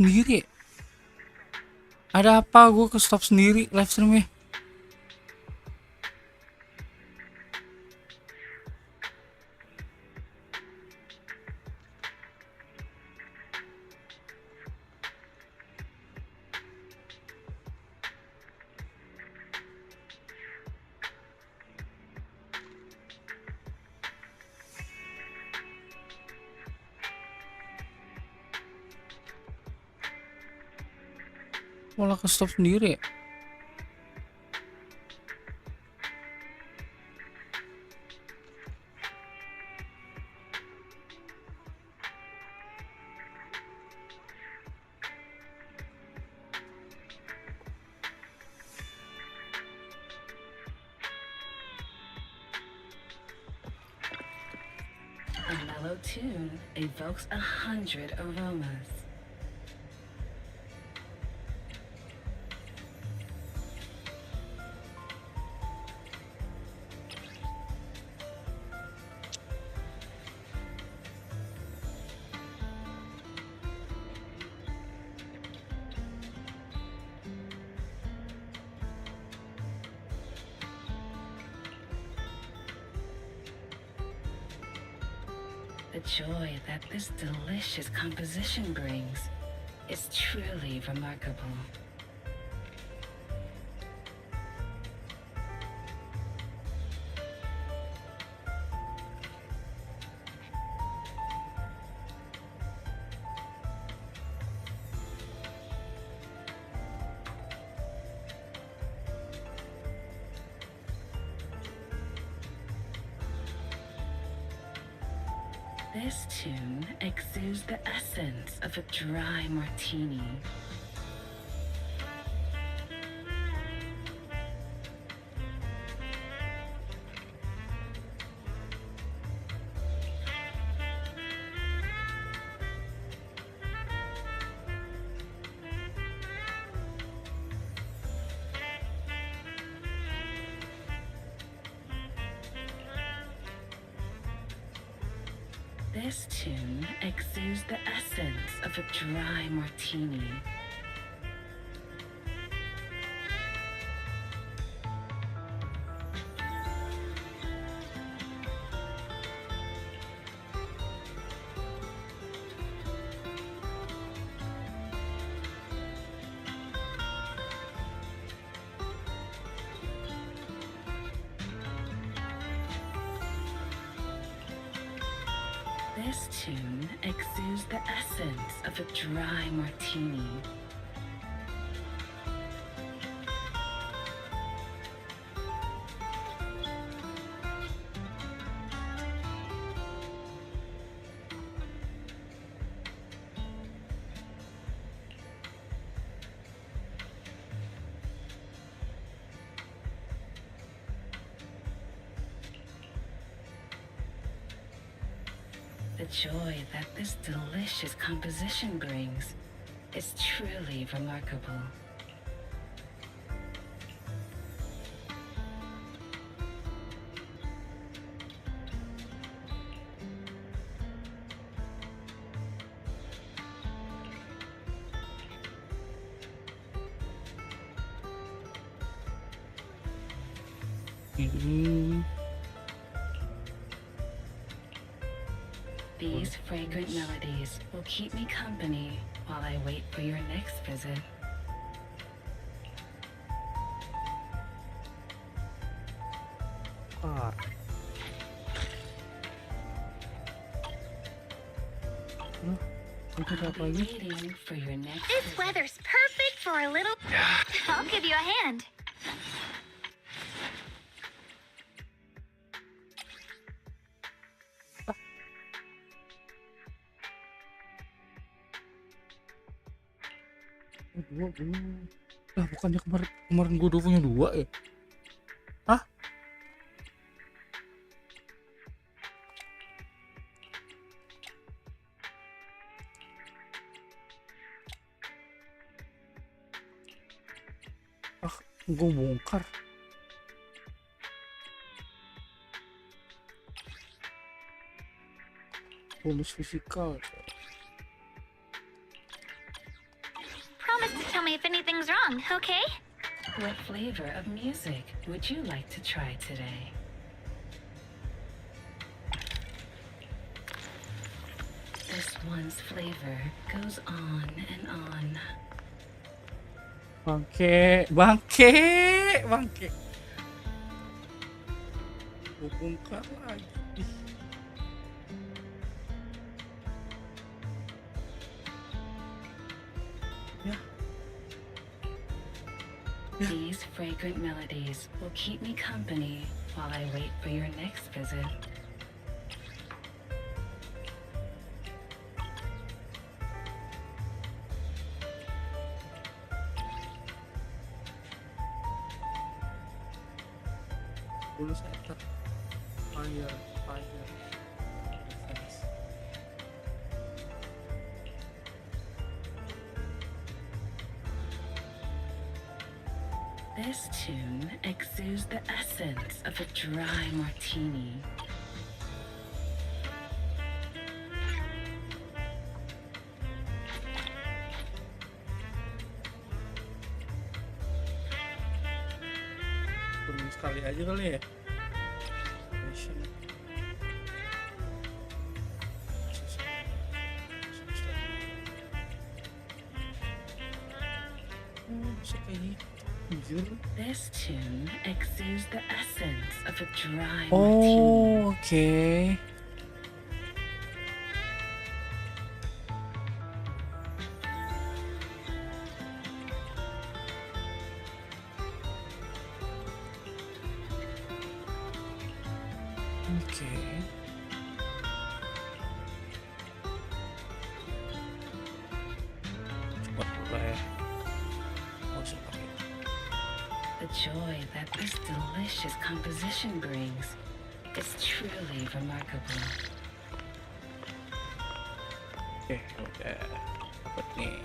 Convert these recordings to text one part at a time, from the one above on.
sendiri. Ada apa gue ke stop sendiri live streamnya? Malah ke stop sendiri. A mellow tune evokes 100 aromas. The joy that this delicious composition brings is truly remarkable. This tune exudes the essence of a dry martini. This tune exudes the essence of a dry martini. This tune exudes the essence of a dry martini. The joy that this delicious composition brings is truly remarkable. These fragrant melodies will keep me company while I wait for your next visit. I'll be waiting for your next This visit. weather's perfect for a little... I'll give you a hand. Bukannya kemarin gue udah punya 2 ya? Hah? Gue bongkar. Bonus fisikal. tell me if anything's wrong, okay? What flavor of music would you like to try today? This one's flavor goes on and on. Bangke. Bongkar lagi. Ya. These fragrant melodies will keep me company while I wait for your next visit. Setter. Fire. Defense. This tune exudes the essence of a dry martini. Turun sekali aja kali ya. Bisa kayak gitu. Anjir. This tune exudes the essence of a dry martini. Oke. Oke. Coba dulu ya. Oh, usah pakai. The joy that this delicious composition brings is truly remarkable. Oke, udah dapat nih.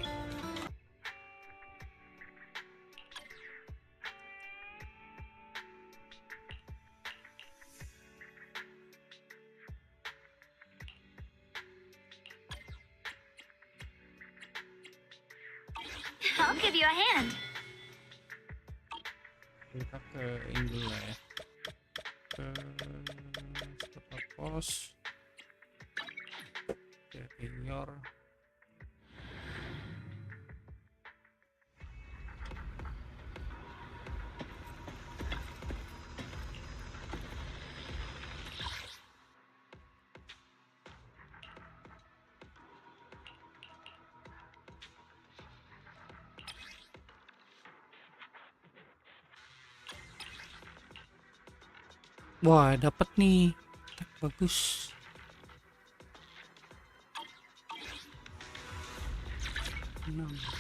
I'll give you a hand. Kita ke ini dulu ya. Ke stop pos. Ke ignore. Wah, dapat nih. Bagus.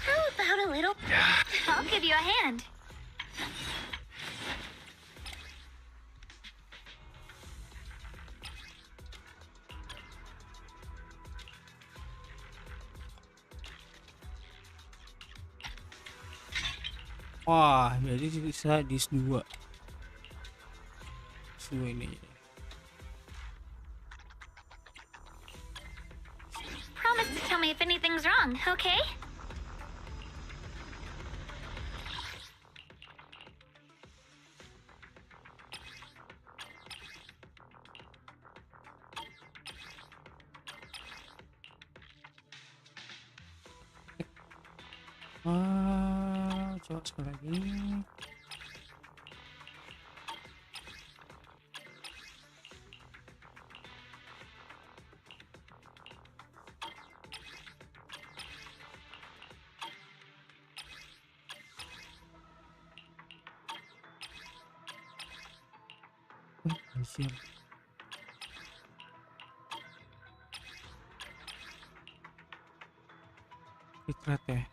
How about a little? I'll give you a hand. Wah, jadi bisa di dua. Dua ini. Promise to tell me if anything's wrong, okay? Coba sekali lagi. Siap. Fitrat ya.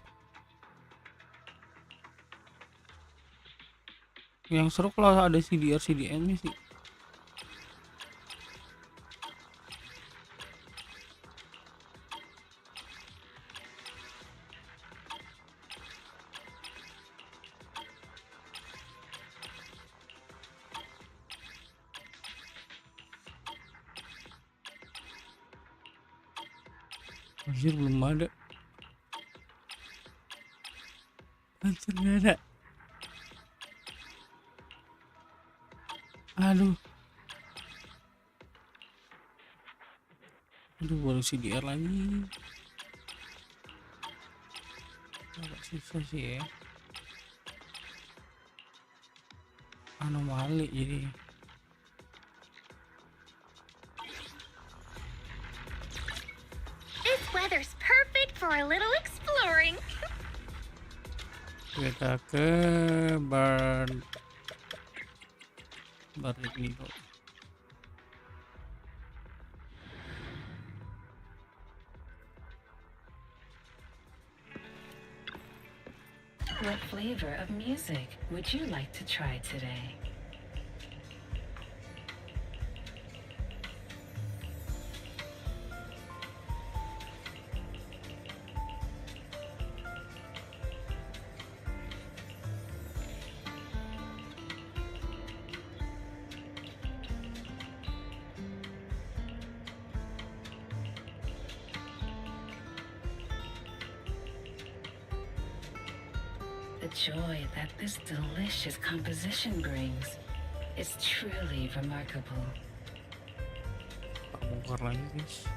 Yang seru kalau ada CDR CDN-nya sih. Anjir, belum ada. Anjir nggak ada. Aduh. Aduh baru CDR lagi. Agak susah sih ya. Anomali jadi. This weather's perfect for a little exploring. Kita ke bar ini kok. What flavor of music would you like to try today? The joy that this delicious composition brings is truly remarkable. Bongkar lagi guys.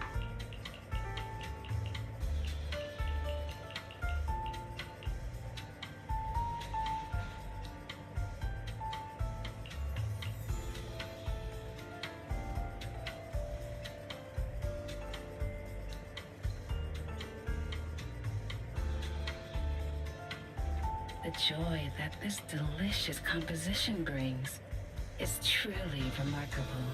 The joy that this delicious composition brings is truly remarkable.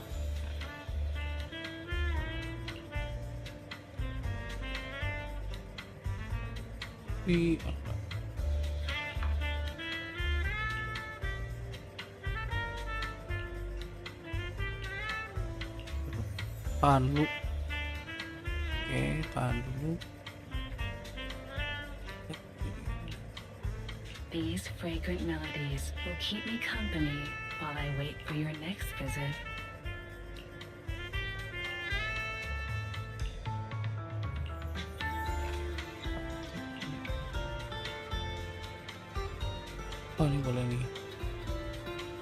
Di tahan dulu. Oke, tahan dulu. These fragrant melodies will keep me company while I wait for your next visit. Oh ini boleh nih.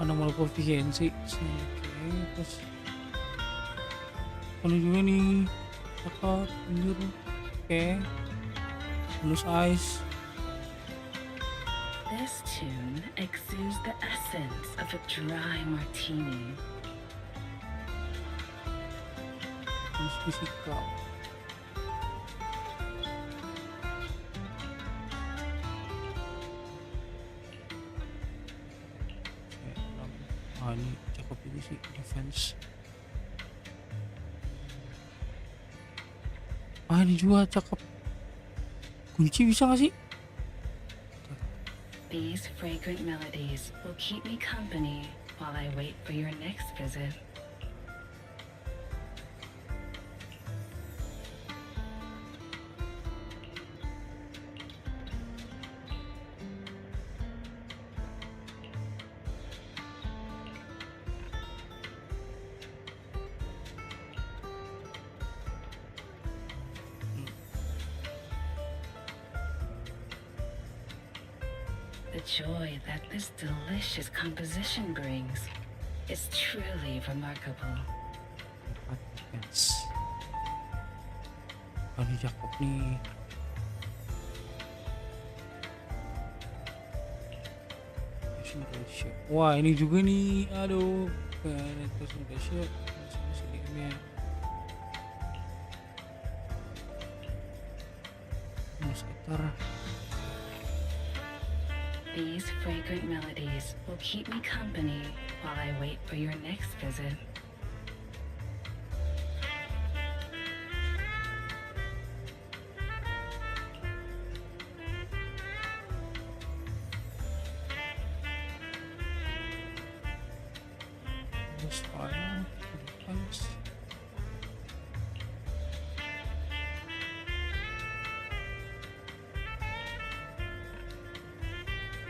Anomal proficiency. Oke, terus ini juga nih. Cakep, anjir. Oke. Bonus ice. This tune exudes the essence of a dry martini. Bonus physical. Ah ini cakep ini sih defense. Ah ini juga cakep. Kunci bisa gak sih? These fragrant melodies will keep me company while I wait for your next visit. The joy that this delicious composition brings is truly remarkable. Defense. Oh ini cakep nih. Wah ini juga nih. Aduh. Terus udah siap. Masih DM-nya. Sekitar. These fragrant melodies will keep me company while I wait for your next visit. Fire. Defense.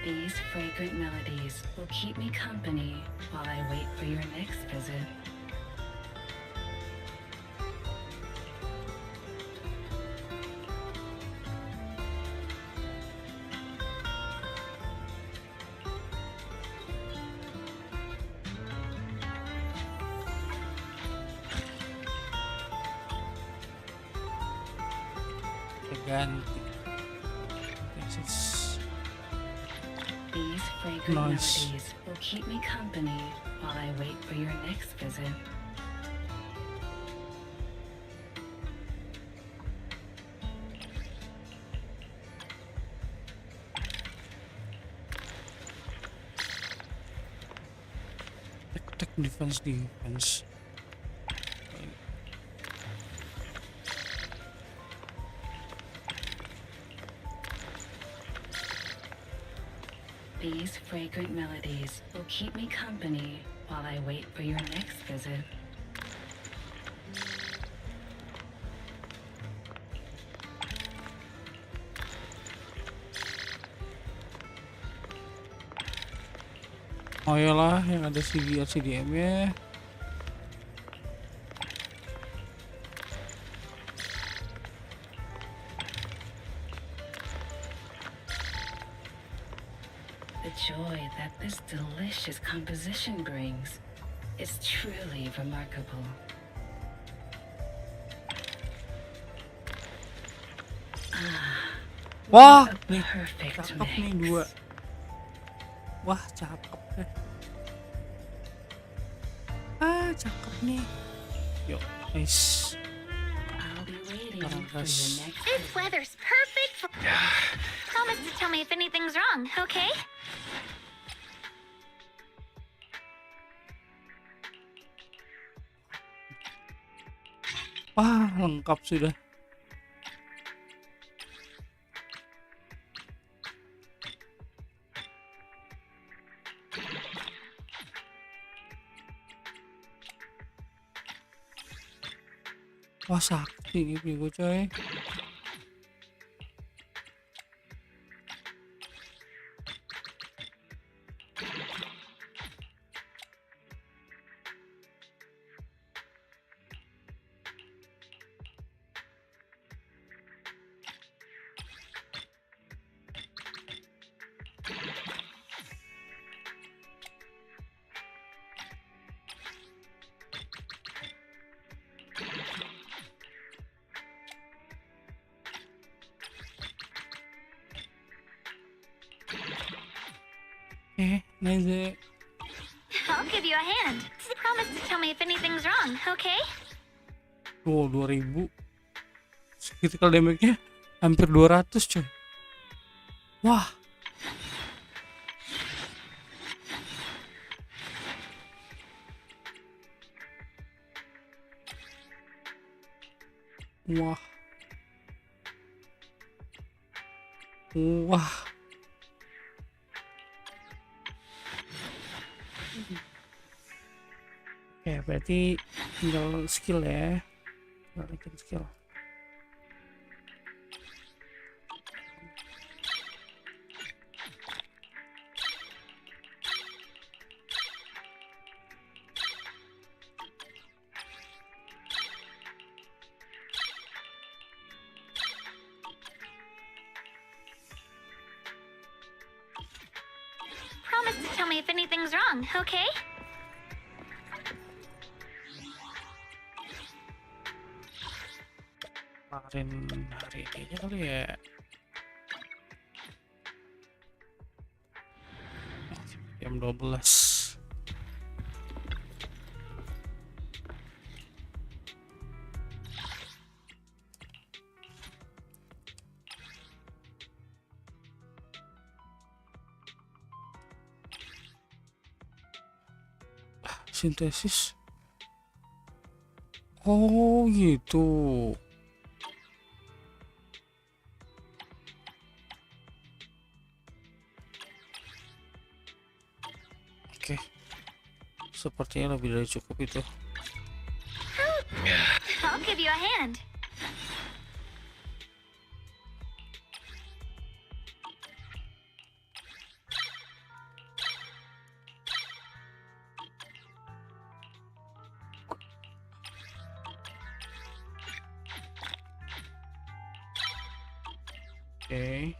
These fragrant melodies will keep me company while I wait for your next visit. ganti. Yes. These fragrant Nice. melodies will keep me company while I wait for your next visit. Attack defense. These fragrant melodies will keep me company while I wait for your next visit. Oh iyalah yang ada CDM-nya. The joy that this delicious composition brings is truly remarkable. Wah, A nih perfect cakep nih mix. 2. Wah, cakep deh. Cakep nih. Yuk, nice. I'll be waiting Parang for your gas. next This visit. weather's perfect for. Promise to tell me if anything's wrong, okay? Wah, lengkap sudah. Wah, sakti nih Pigo coy. Nice. I'll give you a hand. Promise to tell me if anything's wrong, okay? Tuh 2000. Critical damage-nya hampir 200 coy. Wah. Wah. Wah. Oke, berarti tinggal skill ya. Tinggal skill. Promise to tell me if anything's wrong, okay? Kemarin hari ini aja kali ya. Jam 12. Sintesis. Oh gitu. Oke. Sepertinya lebih dari cukup itu. I'll give you a hand. Oke.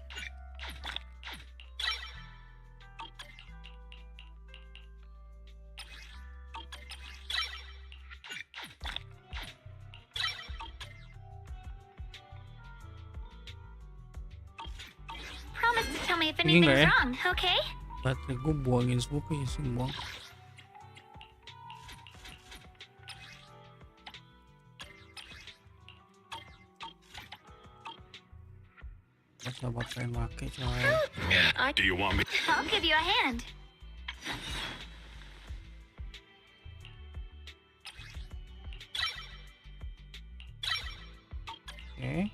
me if Ini enggak anything's ya? wrong, okay? Baterai gue buangin semua ya, buang. Masa baterai make coy. Do you want me? I'll give you a hand. Oke.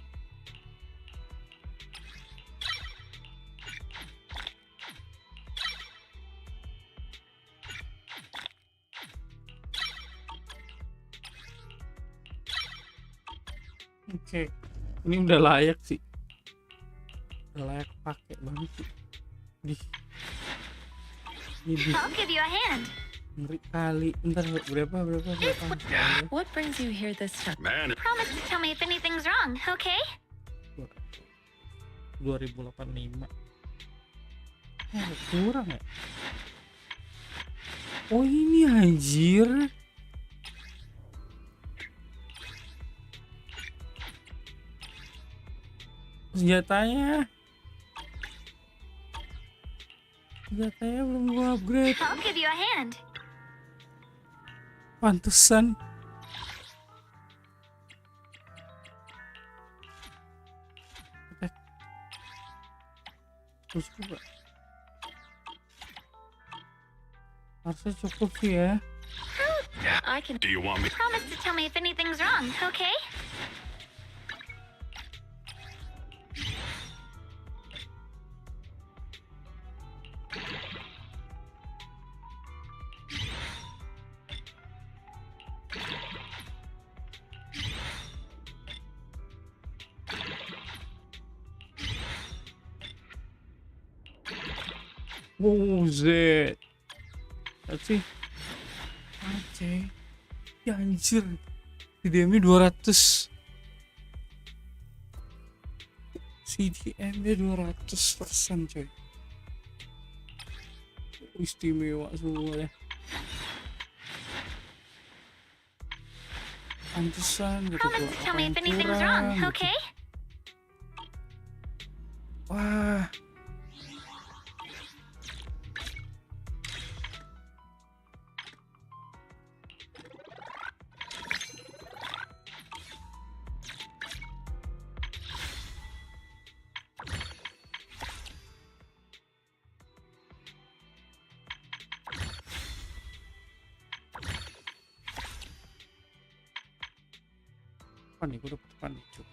Oke, ini udah layak sih, udah layak pakai banget sih. Ini I'll give you a hand. ngeri kali. Ntar berapa? What brings you here this time? Man, Promise to tell me if anything's wrong, okay? 2085. Kurang ya? Oh ini anjir. Senjatanya belum gua upgrade. I'll give you a hand. Pantesan. Terus coba. Harusnya cukup sih ya. I can. do you want me? Promise to tell me if anything's wrong, okay? Wow, Z. Lihat sih. Aceh. Ya anjir. CDM-nya 200. CDM-nya 200% coy. Istimewa semua ya. Pantesan gitu Promise gua to apa tell me yang if anything's wrong, kurang gitu. okay? Wah. Apa nih, gue dapet apa nih? Coba.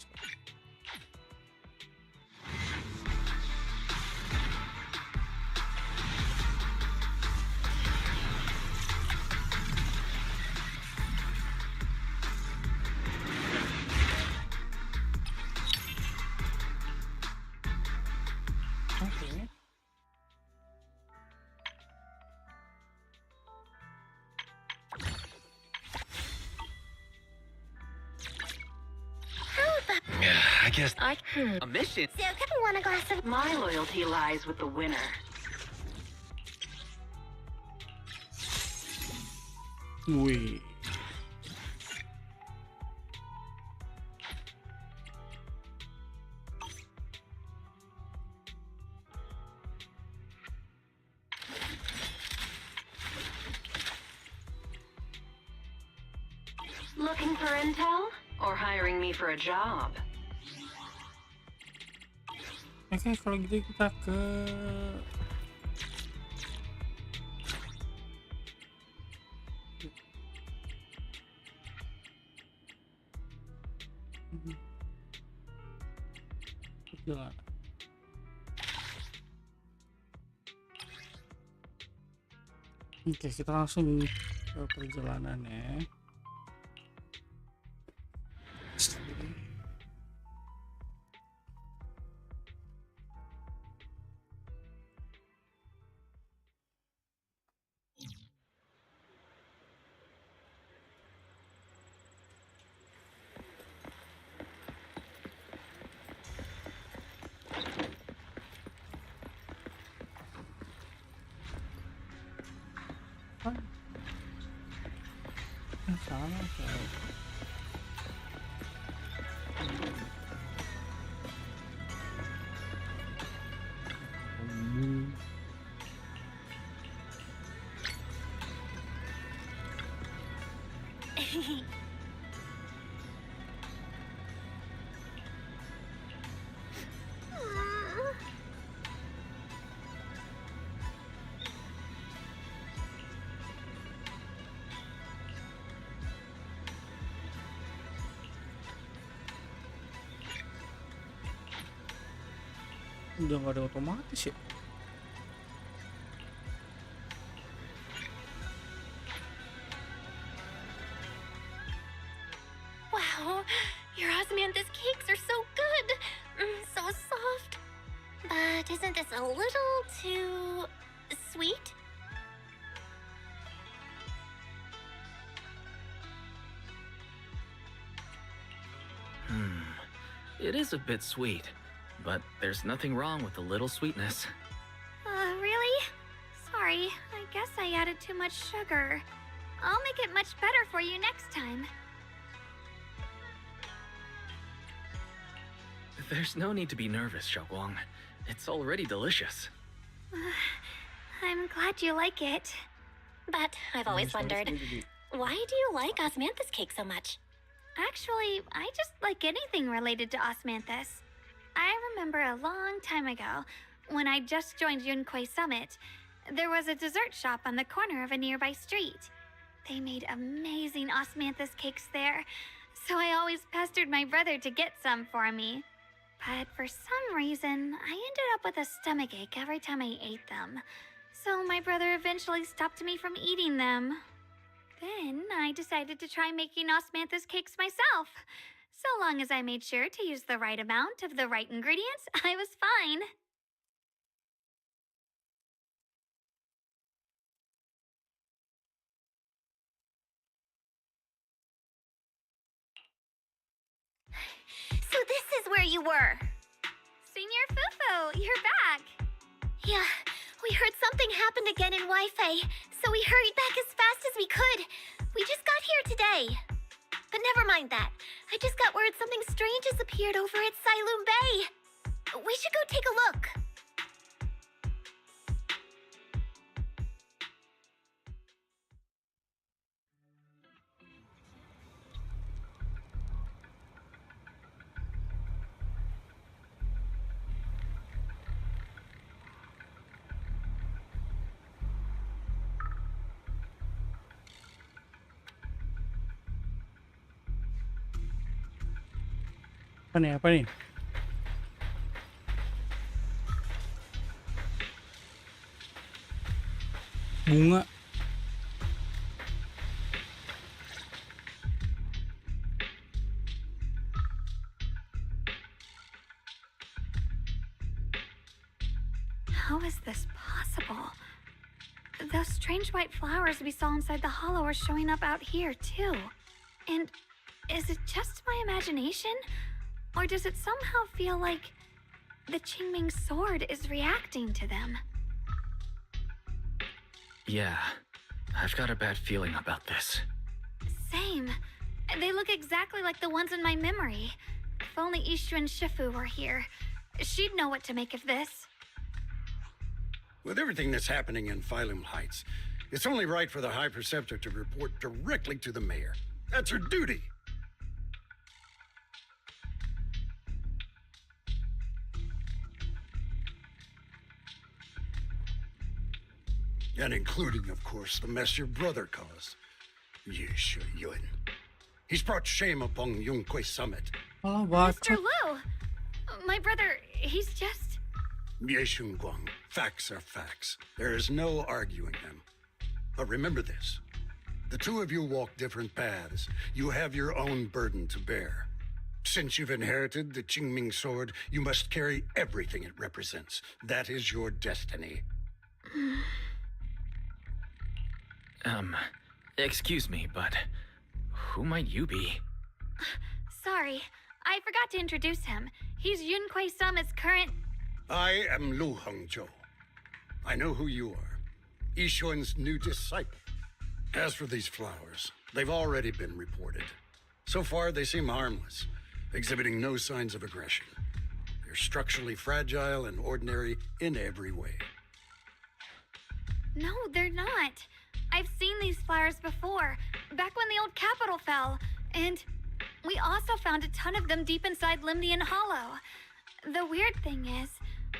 Oke. I guess I can. a mission. So, can I want a glass of... My loyalty lies with the winner. Wih. Looking for intel or hiring me for a job? Oke, kalau gitu kita ke perjalanan. Oke, kita langsung ke perjalanan ya. Salah coy. Udah nggak ada otomatis ya. Wow, your osmanthus cakes are so good. So soft. But isn't this a little too sweet? It is a bit sweet, but there's nothing wrong with a little sweetness. Really? Sorry, I guess I added too much sugar. I'll make it much better for you next time. There's no need to be nervous, Xiaoguang. It's already delicious. I'm glad you like it. But I've always wondered, why do you like osmanthus cake so much? Actually, I just like anything related to osmanthus. I remember a long time ago, when I just joined Yunquay Summit, there was a dessert shop on the corner of a nearby street. They made amazing osmanthus cakes there, so I always pestered my brother to get some for me. But for some reason, I ended up with a stomachache every time I ate them. So my brother eventually stopped me from eating them. Then I decided to try making osmanthus cakes myself. So long as I made sure to use the right amount of the right ingredients, I was fine. So this is where you were. Senior Fufu, you're back. Yeah, we heard something happened again in Wi-Fi, so we hurried back as fast as we could. We just got here today. But never mind that. I just got word something strange has appeared over at Siloon Bay. We should go take a look. Apa nih, apa nih? Bunga. How is this possible? Those strange white flowers we saw inside the hollow are showing up out here, too. And is it just my imagination? Or does it somehow feel like the Qingming sword is reacting to them? Yeah, I've got a bad feeling about this. Same. They look exactly like the ones in my memory. If only Ishu and Shifu were here, she'd know what to make of this. With everything that's happening in Phylum Heights, it's only right for the High Preceptor to report directly to the mayor. That's her duty. And including, of course, the mess your brother caused. Yeshu Yun. He's brought shame upon Yunquay Summit. Malah Mr. baca. Lu! My brother, he's just... Yeshun Guang, facts are facts. There is no arguing them. But remember this. The two of you walk different paths. You have your own burden to bear. Since you've inherited the Qingming sword, you must carry everything it represents. That is your destiny. Excuse me, but who might you be? Sorry, I forgot to introduce him. He's Yunquay Summit's current... I am Lu Hongzhou. I know who you are. Yixuan's new disciple. As for these flowers, they've already been reported. So far, they seem harmless, exhibiting no signs of aggression. They're structurally fragile and ordinary in every way. No, they're not. I've seen these flowers before, back when the old capital fell. And we also found a ton of them deep inside Limnian Hollow. The weird thing is,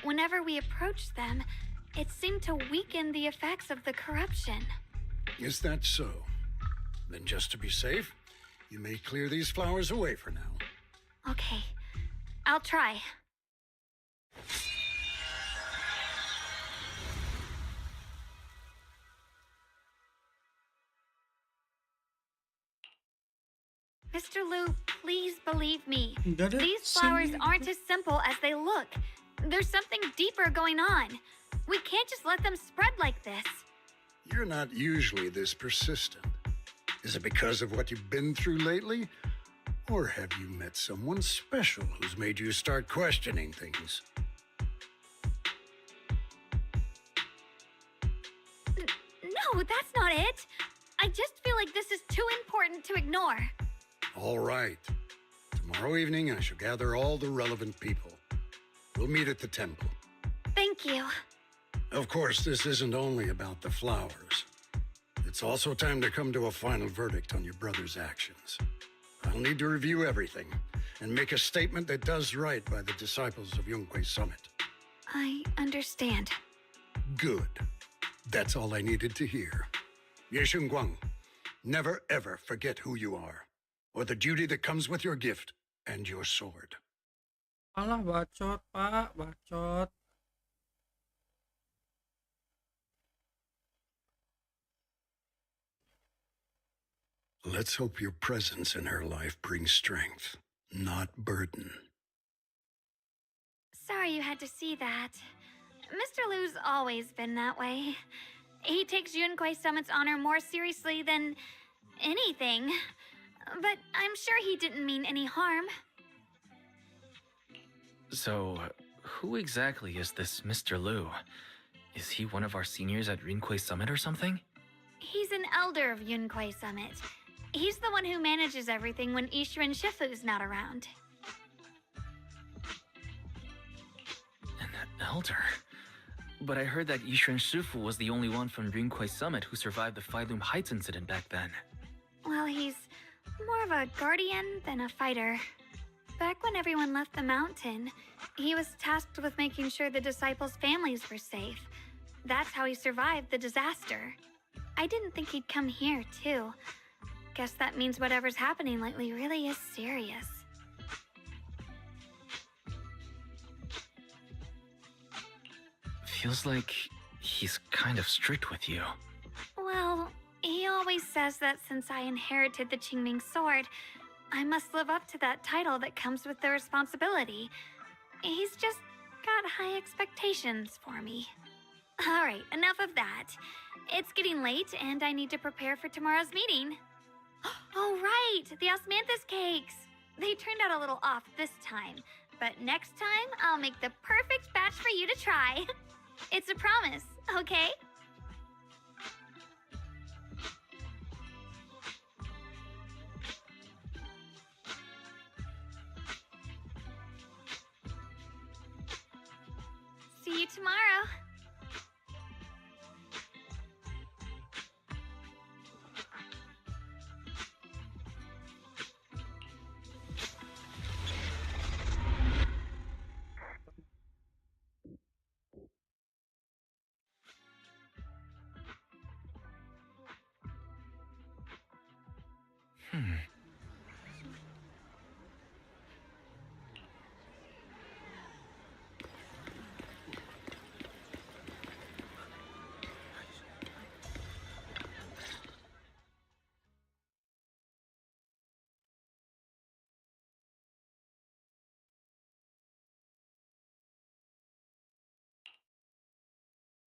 whenever we approached them, it seemed to weaken the effects of the corruption. Is that so? Then just to be safe, you may clear these flowers away for now. Okay, I'll try. Mr. Liu, please believe me. Enggak ada These flowers scene aren't gitu. as simple as they look. There's something deeper going on. We can't just let them spread like this. You're not usually this persistent. Is it because of what you've been through lately? Or have you met someone special who's made you start questioning things? No, that's not it. I just feel like this is too important to ignore. All right. Tomorrow evening, I shall gather all the relevant people. We'll meet at the temple. Thank you. Of course, this isn't only about the flowers. It's also time to come to a final verdict on your brother's actions. I'll need to review everything and make a statement that does right by the disciples of Yunhui Summit. I understand. Good. That's all I needed to hear. Ye Guang, never ever forget who you are, or the duty that comes with your gift and your sword. Alah bacot, Pak, bacot. Let's hope your presence in her life brings strength, not burden. Sorry you had to see that. Mr. Liu's always been that way. He takes Yunhui Summit's honor more seriously than anything. But I'm sure he didn't mean any harm. So, who exactly is this Mr. Liu? Is he one of our seniors at Yunhui Summit or something? He's an elder of Yunhui Summit. He's the one who manages everything when Ishirin Shifu's not around. An elder? But I heard that Yishuan Shifu was the only one from Yunhui Summit who survived the Phylum Heights incident back then. Well, he's more of a guardian than a fighter. Back when everyone left the mountain, he was tasked with making sure the disciples' families were safe. That's how he survived the disaster. I didn't think he'd come here, too. Guess that means whatever's happening lately really is serious. Feels like he's kind of strict with you. Well, he always says that since I inherited the Qingming sword, I must live up to that title that comes with the responsibility. He's just got high expectations for me. Alright, enough of that. It's getting late and I need to prepare for tomorrow's meeting. Oh right, the osmanthus cakes! They turned out a little off this time, but next time I'll make the perfect batch for you to try. It's a promise, okay? See you tomorrow.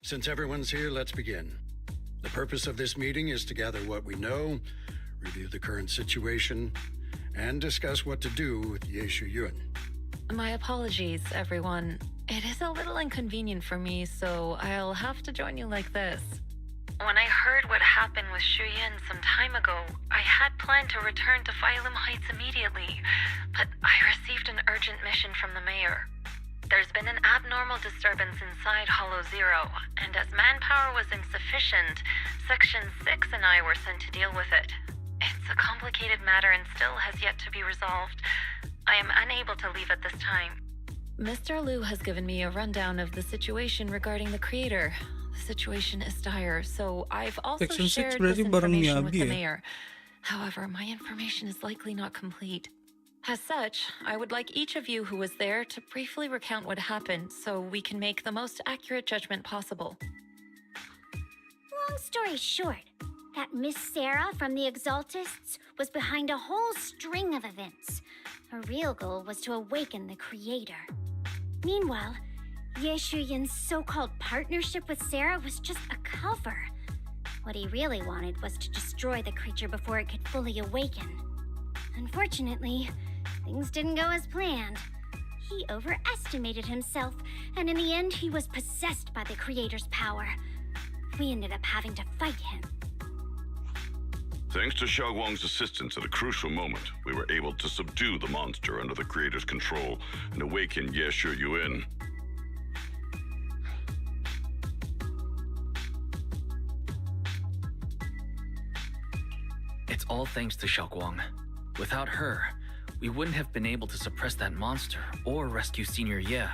Since everyone's here, let's begin. The purpose of this meeting is to gather what we know, review the current situation, and discuss what to do with Ye Yun. My apologies, everyone. It is a little inconvenient for me, so I'll have to join you like this. When I heard what happened with Shuyan some time ago, I had planned to return to Phylum Heights immediately, but I received an urgent mission from the mayor. There's been an abnormal disturbance inside Hollow Zero, and as manpower was insufficient, Section 6 and I were sent to deal with it. It's a complicated matter and still has yet to be resolved. I am unable to leave at this time. Mr. Liu has given me a rundown of the situation regarding the creator. The situation is dire, so I've also Section 6 shared this berarti bareng information with Miyabi the ya? mayor. However, my information is likely not complete. As such, I would like each of you who was there to briefly recount what happened so we can make the most accurate judgment possible. Long story short, that Miss Sarah from the Exaltists was behind a whole string of events. Her real goal was to awaken the creator. Meanwhile, Ye Shuyin's so-called partnership with Sarah was just a cover. What he really wanted was to destroy the creature before it could fully awaken. Unfortunately, things didn't go as planned. He overestimated himself, and in the end, he was possessed by the creator's power. We ended up having to fight him. Thanks to Xiaoguang's assistance at a crucial moment, we were able to subdue the monster under the creator's control and awaken Ye Shuyuan. It's all thanks to Xiaoguang. Without her, we wouldn't have been able to suppress that monster or rescue Senior Ye.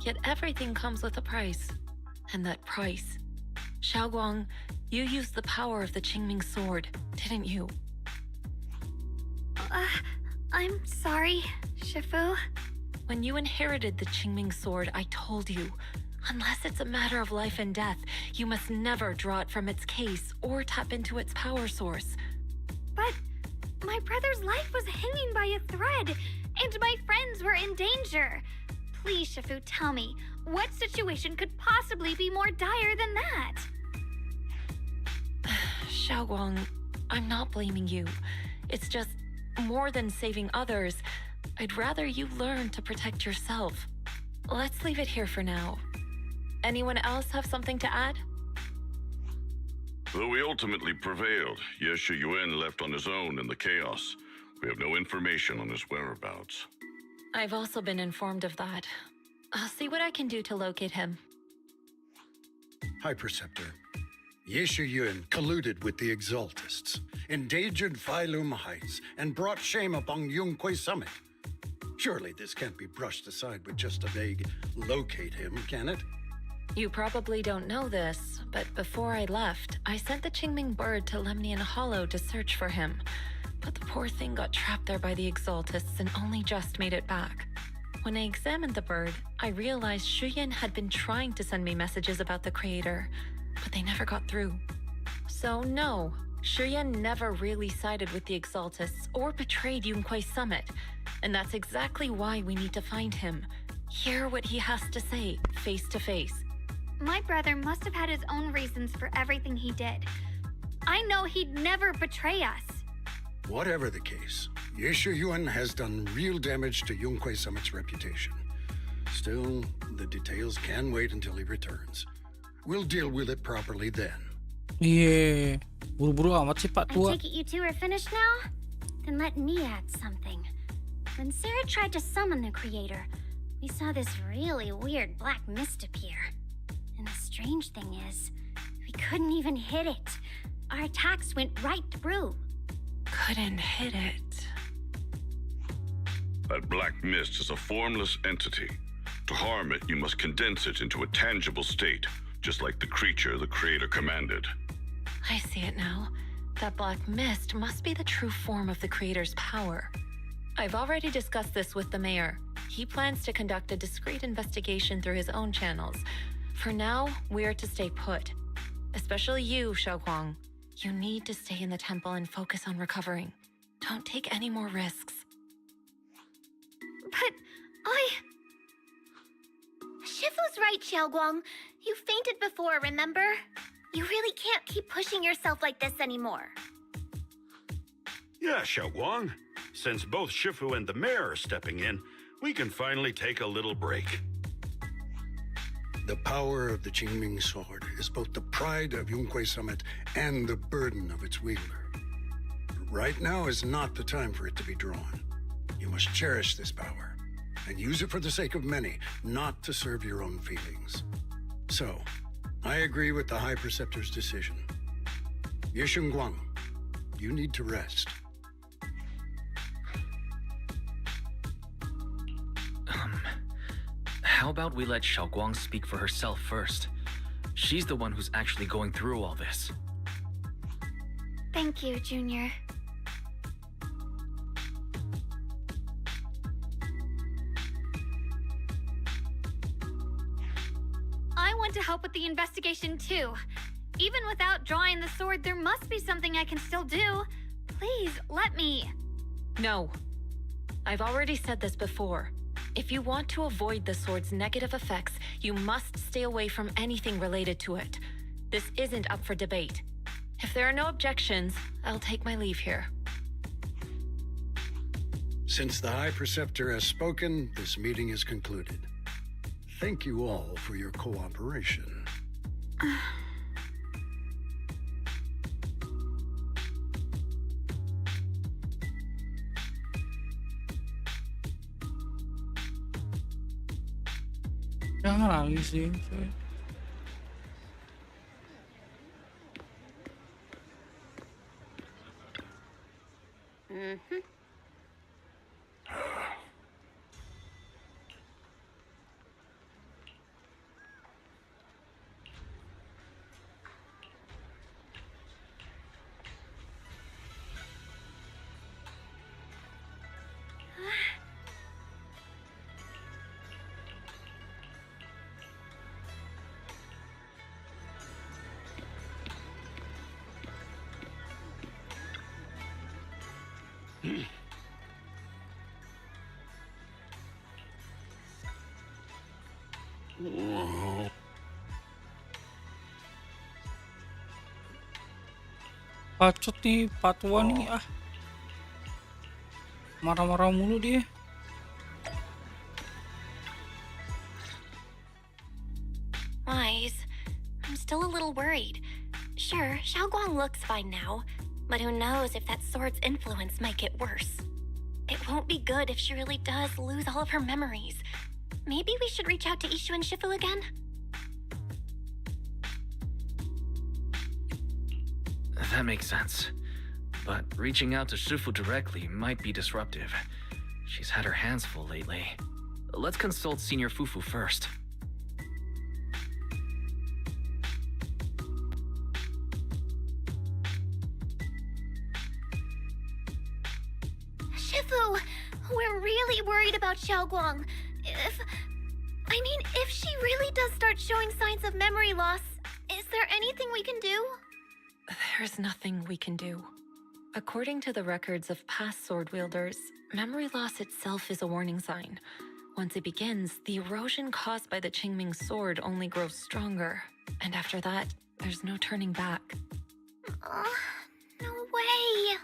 Yet everything comes with a price. And that price... Xiaoguang, you used the power of the Qingming sword, didn't you? I'm sorry, Shifu. When you inherited the Qingming sword, I told you, unless it's a matter of life and death, you must never draw it from its case or tap into its power source. But my brother's life was hanging by a thread, and my friends were in danger. Please, Shifu, tell me, what situation could possibly be more dire than that? Xiaoguang, I'm not blaming you. It's just, more than saving others, I'd rather you learn to protect yourself. Let's leave it here for now. Anyone else have something to add? Though we ultimately prevailed, Ye Shuyuan left on his own in the chaos. We have no information on his whereabouts. I've also been informed of that. I'll see what I can do to locate him. High Preceptor, Ye Shuyuan colluded with the Exaltists, endangered Phylum Heights, and brought shame upon Yunquay Summit. Surely this can't be brushed aside with just a vague locate him, can it? You probably don't know this, but before I left, I sent the Qingming bird to Lemnian Hollow to search for him. But the poor thing got trapped there by the Exaltists and only just made it back. When I examined the bird, I realized Shuyan had been trying to send me messages about the creator, but they never got through. So no, Shuyan never really sided with the Exaltists or betrayed Yunquay Summit, and that's exactly why we need to find him. Hear what he has to say, face to face. My brother must have had his own reasons for everything he did. I know he'd never betray us. Whatever the case, Ye Shuyuan has done real damage to Yunquay Summit's reputation. Still, the details can wait until he returns. We'll deal with it properly then. Iya, buru-buru amat sih Pak I Tua. take it you two are finished now? Then let me add something. When Sarah tried to summon the creator, we saw this really weird black mist appear. And the strange thing is, we couldn't even hit it. Our attacks went right through. Couldn't hit it. That black mist is a formless entity. To harm it, you must condense it into a tangible state, just like the creature the creator commanded. I see it now. That black mist must be the true form of the creator's power. I've already discussed this with the mayor. He plans to conduct a discreet investigation through his own channels. For now, we're to stay put. Especially you, Xiaoguang. You need to stay in the temple and focus on recovering. Don't take any more risks. But Shifu's right, Xiaoguang. You fainted before, remember? You really can't keep pushing yourself like this anymore. Yeah, Xiaoguang. Since both Shifu and the mayor are stepping in, we can finally take a little break. The power of the Qingming sword is both the pride of Yunquay Summit and the burden of its wielder. Right now is not the time for it to be drawn. You must cherish this power and use it for the sake of many, not to serve your own feelings. So, I agree with the High Preceptor's decision. Ye Shunguang, you need to rest. How about we let Xiaoguang speak for herself first? She's the one who's actually going through all this. Thank you, Junior. I want to help with the investigation too. Even without drawing the sword, there must be something I can still do. Please, let me. No. I've already said this before. If you want to avoid the sword's negative effects, you must stay away from anything related to it. This isn't up for debate. If there are no objections, I'll take my leave here. Since the High Preceptor has spoken, this meeting is concluded. Thank you all for your cooperation. Jangan nangis sih. Coy. Pacut nih, Patwa nih ah. Marah-marah mulu dia. Wise, I'm still a little worried. Sure, Xiaoguang looks fine now, but who knows if that sword's influence might get worse. It won't be good if she really does lose all of her memories. Maybe we should reach out to Ishu and Shifu again? That makes sense. But reaching out to Shifu directly might be disruptive. She's had her hands full lately. Let's consult Senior Fufu first. Shifu, we're really worried about Xiaoguang. If she really does start showing signs of memory loss, is there anything we can do? There's nothing we can do. According to the records of past sword wielders, memory loss itself is a warning sign. Once it begins, the erosion caused by the Qingming sword only grows stronger. And after that, there's no turning back. No way.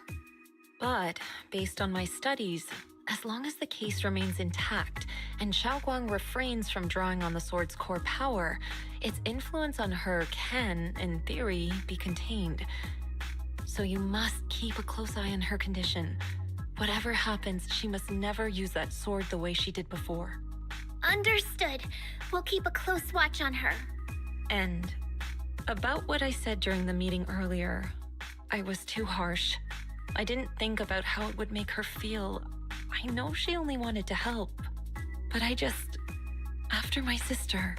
But, based on my studies, as long as the case remains intact and Xiaoguang refrains from drawing on the sword's core power, its influence on her can, in theory, be contained. So you must keep a close eye on her condition. Whatever happens, she must never use that sword the way she did before. Understood. We'll keep a close watch on her. And about what I said during the meeting earlier, I was too harsh. I didn't think about how it would make her feel. I know she only wanted to help. But after my sister,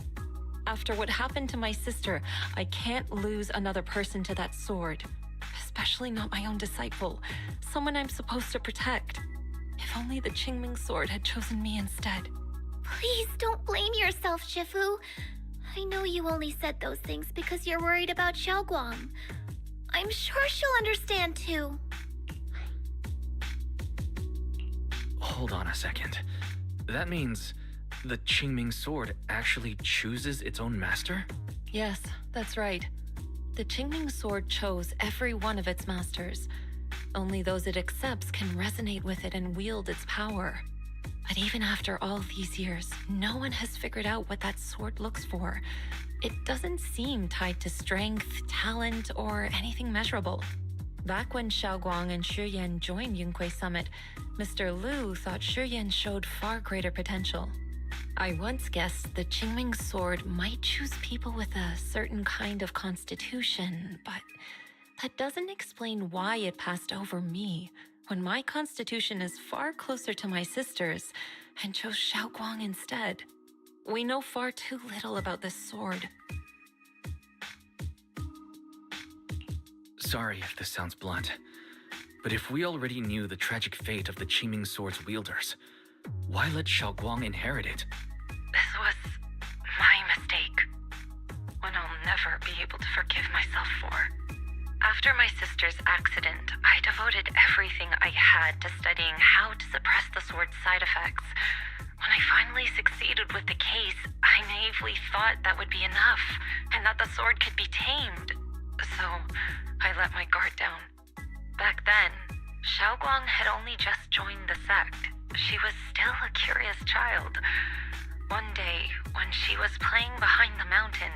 after what happened to my sister, I can't lose another person to that sword. Especially not my own disciple, someone I'm supposed to protect. If only the Qingming sword had chosen me instead. Please don't blame yourself, Shifu. I know you only said those things because you're worried about Xiaoguang. I'm sure she'll understand too. Hold on a second. That means the Qingming sword actually chooses its own master? Yes, that's right. The Qingming sword chose every one of its masters. Only those it accepts can resonate with it and wield its power. But even after all these years, no one has figured out what that sword looks for. It doesn't seem tied to strength, talent, or anything measurable. Back when Xiaoguang and Shiyan joined Yunque Summit, Mr. Liu thought Shiyan showed far greater potential. I once guessed the Qingming sword might choose people with a certain kind of constitution, but that doesn't explain why it passed over me when my constitution is far closer to my sister's and chose Xiaoguang instead. We know far too little about this sword. Sorry if this sounds blunt, but if we already knew the tragic fate of the Qiming sword's wielders, why let Xiaoguang inherit it? This was my mistake. One I'll never be able to forgive myself for. After my sister's accident, I devoted everything I had to studying how to suppress the sword's side effects. When I finally succeeded with the case, I naively thought that would be enough, and that the sword could be tamed. So, I let my guard down. Back then, Xiaoguang had only just joined the sect. She was still a curious child. One day, when she was playing behind the mountain,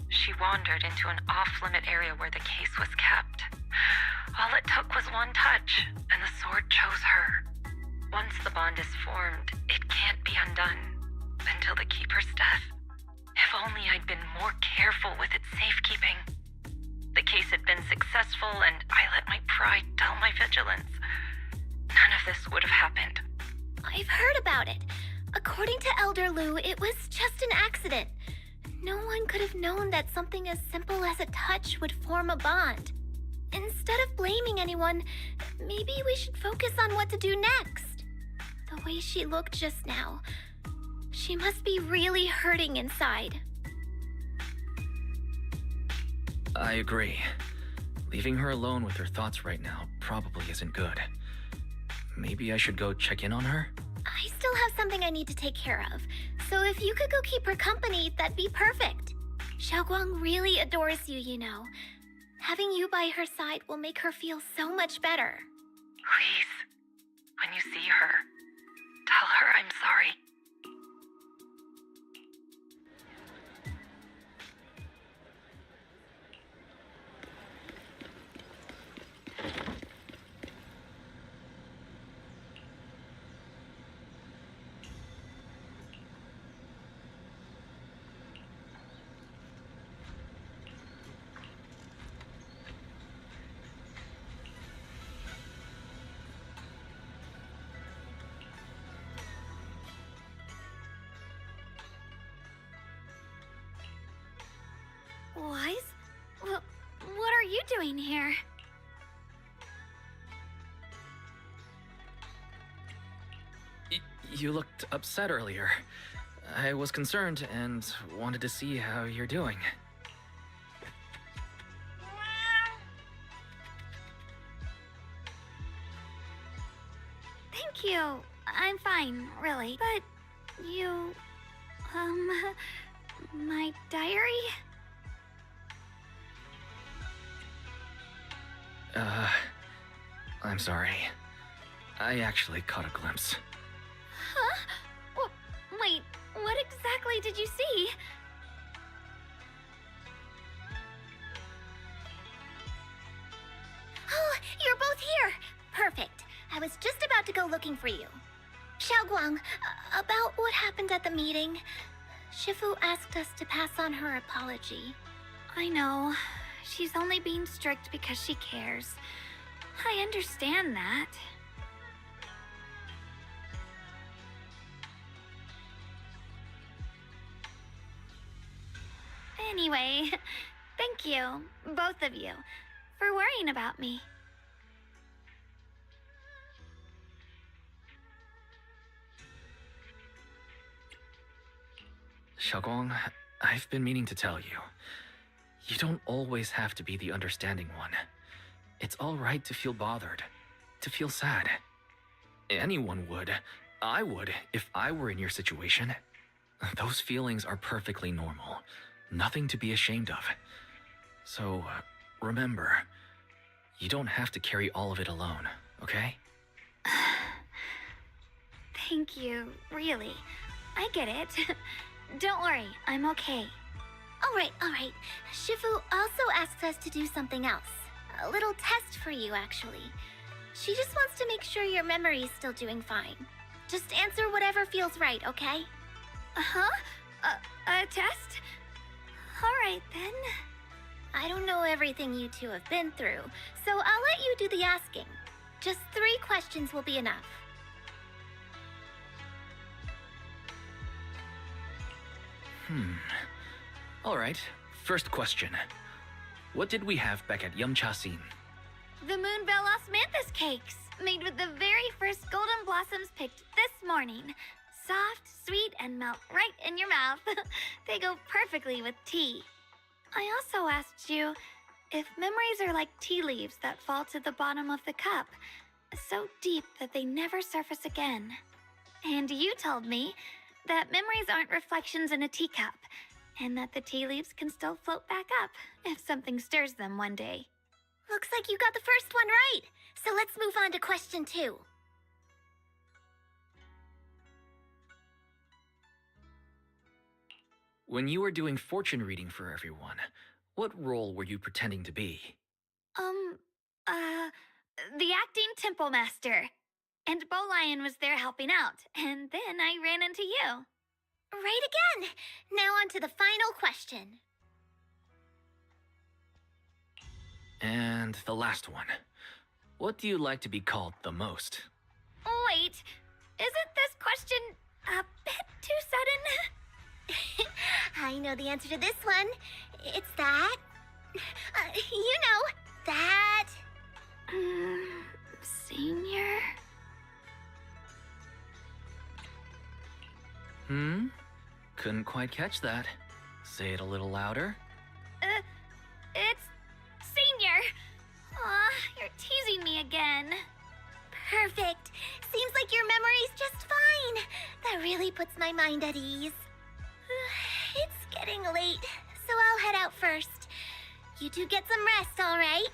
she wandered into an off-limit area where the case was kept. All it took was one touch, and the sword chose her. Once the bond is formed, it can't be undone until the keeper's death. If only I'd been more careful with its safekeeping. The case had been successful, and I let my pride dull my vigilance. None of this would have happened. I've heard about it. According to Elder Lu, it was just an accident. No one could have known that something as simple as a touch would form a bond. Instead of blaming anyone, maybe we should focus on what to do next. The way she looked just now, she must be really hurting inside. I agree. Leaving her alone with her thoughts right now probably isn't good. Maybe I should go check in on her? I still have something I need to take care of, so if you could go keep her company, that'd be perfect. Xiaoguang really adores you, you know. Having you by her side will make her feel so much better. Please, when you see her, tell her I'm sorry. Wise? What are you doing here? You looked upset earlier. I was concerned and wanted to see how you're doing. Thank you. I'm fine, really. But you... my diary? I'm sorry. I actually caught a glimpse. Huh? Wait, what exactly did you see? Oh, you're both here! Perfect. I was just about to go looking for you. Xiaoguang, about what happened at the meeting. Shifu asked us to pass on her apology. I know. She's only being strict because she cares. I understand that. Anyway, thank you, both of you, for worrying about me. Xiaoguang, I've been meaning to tell you. You don't always have to be the understanding one. It's all right to feel bothered, to feel sad. Anyone would. I would if I were in your situation. Those feelings are perfectly normal. Nothing to be ashamed of. So, remember, you don't have to carry all of it alone, okay? Thank you, really. I get it. Don't worry, I'm okay. All right. Shifu also asks us to do something else. A little test for you, actually. She just wants to make sure your memory's still doing fine. Just answer whatever feels right, okay? Uh-huh? A test? All right, then. I don't know everything you two have been through, so I'll let you do the asking. Just 3 questions will be enough. All right, first question. What did we have back at Yumchasin? The Moonbell Osmanthus cakes, made with the very first golden blossoms picked this morning. Soft, sweet, and melt right in your mouth. They go perfectly with tea. I also asked you if memories are like tea leaves that fall to the bottom of the cup, so deep that they never surface again. And you told me that memories aren't reflections in a teacup, and that the tea leaves can still float back up if something stirs them one day. Looks like you got the first one right. So let's move on to question 2. When you were doing fortune reading for everyone, what role were you pretending to be? The acting temple master. And Bowlion was there helping out, and then I ran into you. Right again. Now on to the final question. And the last one. What do you like to be called the most? Wait, isn't this question a bit too sudden? I know the answer to this one. It's that. That. Senior? Couldn't quite catch that. Say it a little louder. It's Senior. Aw, you're teasing me again. Perfect. Seems like your memory's just fine. That really puts my mind at ease. It's getting late, so I'll head out first. You two get some rest, all right?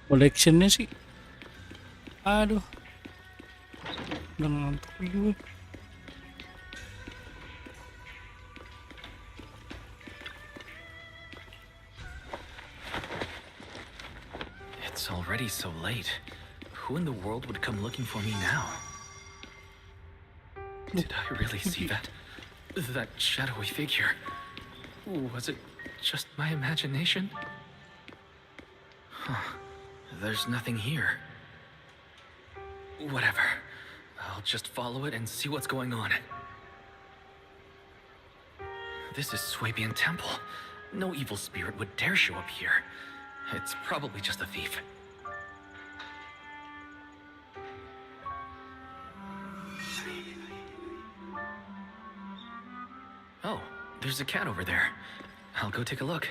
Collectionnya sih, aduh, udah ngantuk gue. It's already so late. Who in the world would come looking for me now? Did I really see that? That shadowy figure? Was it just my imagination? Huh. There's nothing here. Whatever. I'll just follow it and see what's going on. This is Swabian Temple. No evil spirit would dare show up here. It's probably just a thief. Oh, there's a cat over there. I'll go take a look.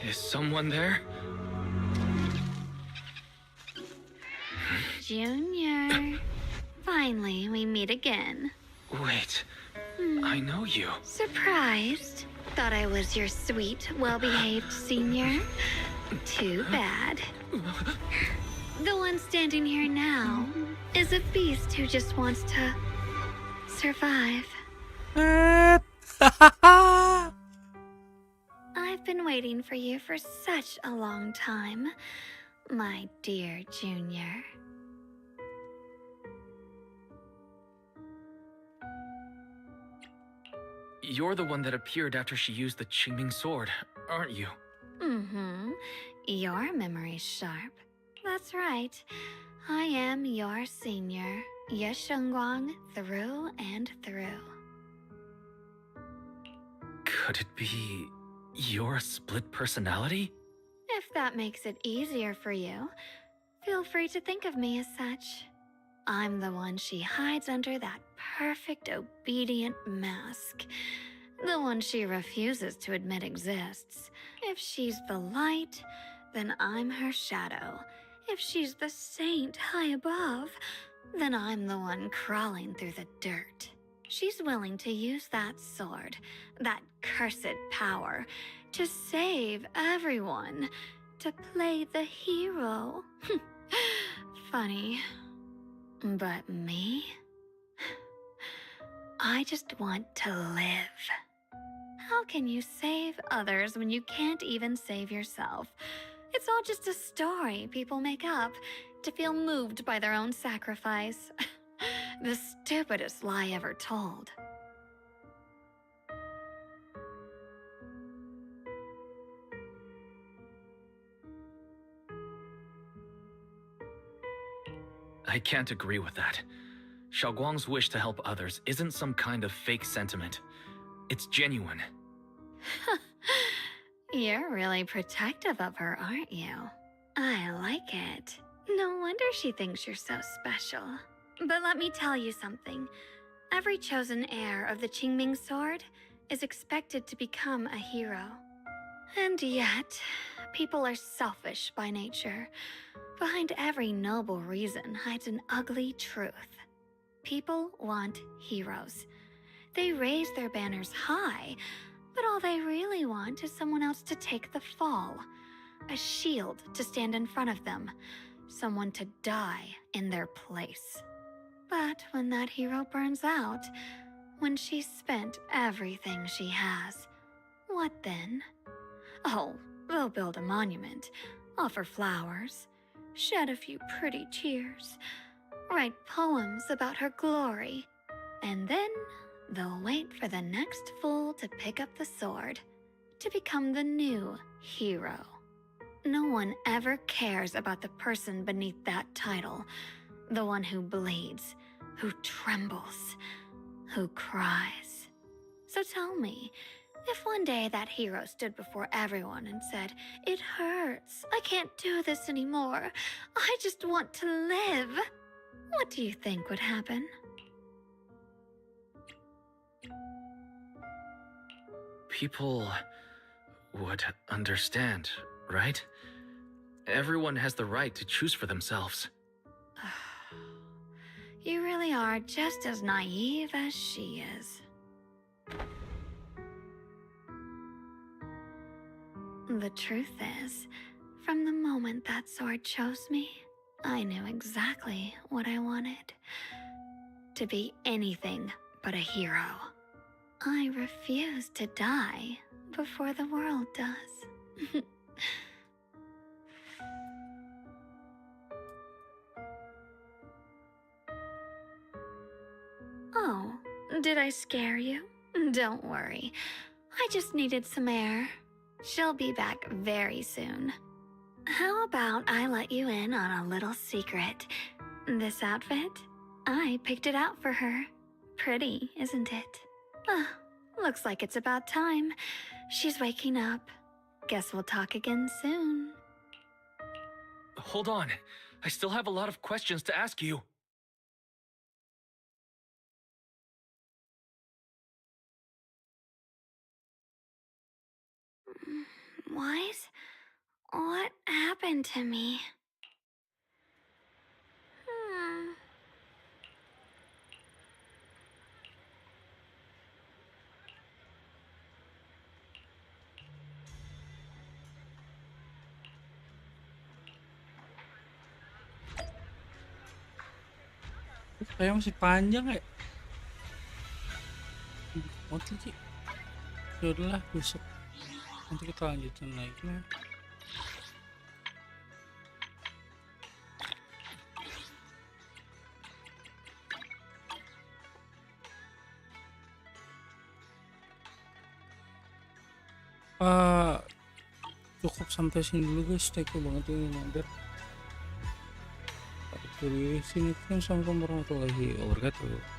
Is someone there? Junior. Finally, we meet again. Wait, I know you. Surprised? Thought I was your sweet, well-behaved senior? Too bad. The one standing here now is a beast who just wants to survive. I've been waiting for you for such a long time, my dear Junior. you're the one that appeared after she used the Qingming sword, aren't you? Mm-hmm. Your memory's sharp. That's right. I am your senior, Ye Shengguang, through and through. Could it be you're a split personality? If that makes it easier for you, feel free to think of me as such. I'm the one she hides under that perfect obedient mask. The one she refuses to admit exists. If she's the light, then I'm her shadow. If she's the saint high above, then I'm the one crawling through the dirt. She's willing to use that sword, that cursed power, to save everyone, to play the hero. Funny. But me? I just want to live. How can you save others when you can't even save yourself? It's all just a story people make up to feel moved by their own sacrifice. The stupidest lie ever told. I can't agree with that. Xiaoguang's wish to help others isn't some kind of fake sentiment. It's genuine. You're really protective of her, aren't you? I like it. No wonder she thinks you're so special. But let me tell you something. Every chosen heir of the Qingming sword is expected to become a hero. And yet, people are selfish by nature. Behind every noble reason hides an ugly truth. People want heroes. They raise their banners high, but all they really want is someone else to take the fall. A shield to stand in front of them. Someone to die in their place. But when that hero burns out, when she's spent everything she has, what then? Oh, they'll build a monument, offer flowers, shed a few pretty tears, write poems about her glory, and then they'll wait for the next fool to pick up the sword, to become the new hero. No one ever cares about the person beneath that title, the one who bleeds, who trembles, who cries. So tell me, if one day that hero stood before everyone and said, "It hurts, I can't do this anymore, I just want to live," what do you think would happen? People would understand, right? Everyone has the right to choose for themselves. You really are just as naive as she is. The truth is, from the moment that sword chose me, I knew exactly what I wanted. To be anything but a hero. I refuse to die before the world does. Oh, did I scare you? Don't worry. I just needed some air. She'll be back very soon. How about I let you in on a little secret? This outfit? I picked it out for her. Pretty, isn't it? Looks like it's about time. She's waking up. Guess we'll talk again soon. Hold on. I still have a lot of questions to ask you. What happened to me? Kayak masih panjang ya. Oke sih. Yaudahlah, besok nanti kita lanjutin lagi lah. Cukup sampai sini dulu guys, thank you banget ini mampir. Tulis sini, assalamualaikum warahmatullahi wabarakatuh.